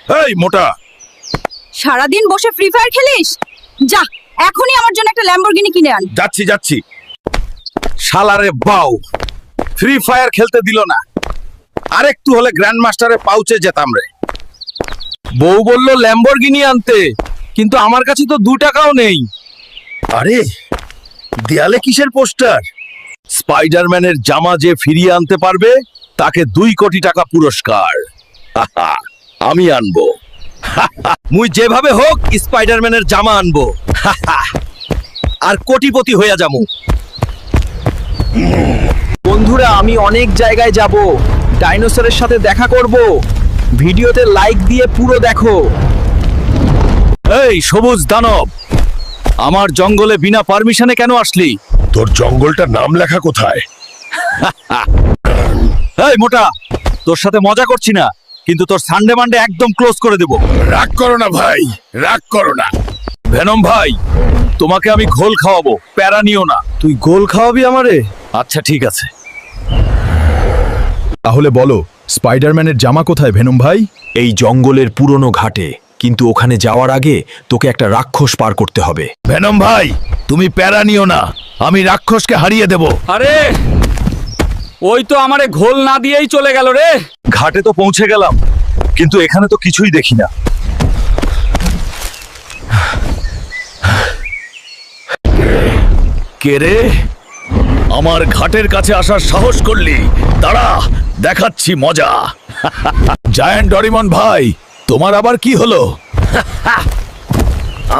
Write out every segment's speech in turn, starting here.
এই মোটা, সারাদিন বসে ফ্রি ফায়ার খেলিস? যা, এখনই আমার জন্য একটা ল্যাম্বরগিনি কিনে আন। যাচ্ছি যাচ্ছি। শালারে বাউ, ফ্রি ফায়ার খেলতে দিল না। আরেকটু হলে গ্র্যান্ড মাস্টারের পাউচে যেতাম রে। বউ বলল ল্যাম্বরগিনি আনতে, কিন্তু আমার কাছে তো 2 টাকাও নেই। আরে দেয়ালে কিসের পোস্টার? স্পাইডারম্যানের জামা যে ফিরিয়ে আনতে পারবে তাকে 2 কোটি টাকা পুরস্কার। হাহা, আমি আনবো। মুই যেভাবে হোক স্পাইডারম্যানের জামা আনবো। হাহা, আর কোটিপতি হইয়া যামু। বন্ধুরা, আমি অনেক জায়গায় যাব, ডাইনোসরের সাথে দেখা করব। ভিডিওতে লাইক দিয়ে পুরো দেখো। এই সবুজ দানব, আমার জঙ্গলে বিনা পারমিশনে কেন আসলি? তোর জঙ্গলটার নাম লেখা কোথায়? এই মোটা, তোর সাথে মজা করছি না, কিন্তু তোর সানডে মানডে একদম ক্লোজ করে দেব। রাগ করো না ভাই, রাগ করো না। ভেনম ভাই, তোমাকে আমি ঘোল খাওয়াবো, প্যারা নিও না। তুই গোল খাওয়াবি আমারে? আচ্ছা ঠিক আছে। তাহলে বলো, স্পাইডারম্যানের জামা কোথায় ভেনম ভাই? এই জঙ্গলের পুরনো ঘাটে, কিন্তু ওখানে যাওয়ার আগে তোকে একটা রাক্ষস পার করতে হবে। ভেনম ভাই, তুমি প্যারা নিও না, আমি রাক্ষসকে হারিয়ে দেব। আরে ওই তো আমারে ঘোল না দিয়েই চলে গেল রে। ঘাটে তো পৌঁছে গেলাম, কিন্তু এখানে তো কিছুই দেখি না। কে রে? আমার ঘাটের কাছে আসার সাহস করলি? দাঁড়া, দেখাচ্ছি মজা। জায়ান্ট ডরিমন ভাই, তোমার আবার কি হলো?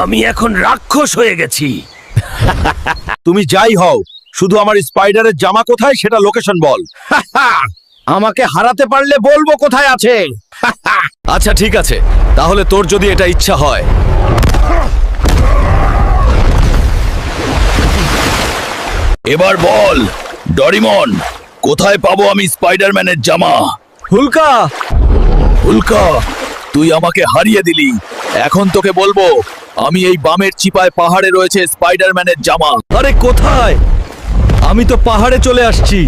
আমি এখন রাক্ষস হয়ে গেছি। তুমি যাই হও, শুধু আমার স্পাইডারের জামা কোথায় সেটা লোকেশন বল। আমাকে হারাতে পারলে বলবো কোথায় আছে। আচ্ছা ঠিক আছে, তাহলে তোর যদি এটা ইচ্ছা হয়। এবার বল ডরিমন, কোথায় পাবো আমি স্পাইডারম্যানের জামা? হুলকা, হুলকা, তুই আমাকে হারিয়ে দিলি। এখন তোকে বলবো, আমি এই বামের চিপায় পাহাড়ে রয়েছে স্পাইডারম্যানের জামা। আরে কোথায়? আমি তো পাহাড়ে চলে আসছি।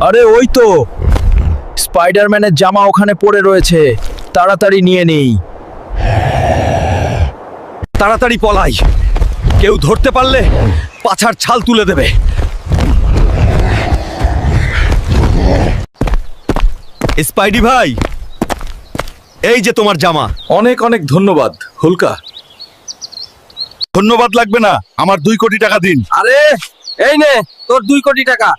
আরে ওই তো স্পাইডারম্যানের জামা ওখানে পড়ে রয়েছে, তাড়াতাড়ি নিয়ে নেই। তাড়াতাড়ি পলাই, কেউ ধরতে পারলে পাছার ছাল তুলে দেবে। স্পাইডি ভাই, এই যে তোমার জামা। অনেক অনেক ধন্যবাদ হুলকা। ধন্যবাদ লাগবে না, আমার 2 কোটি টাকা দিন। আরে এই নে তোর 2 কোটি টাকা।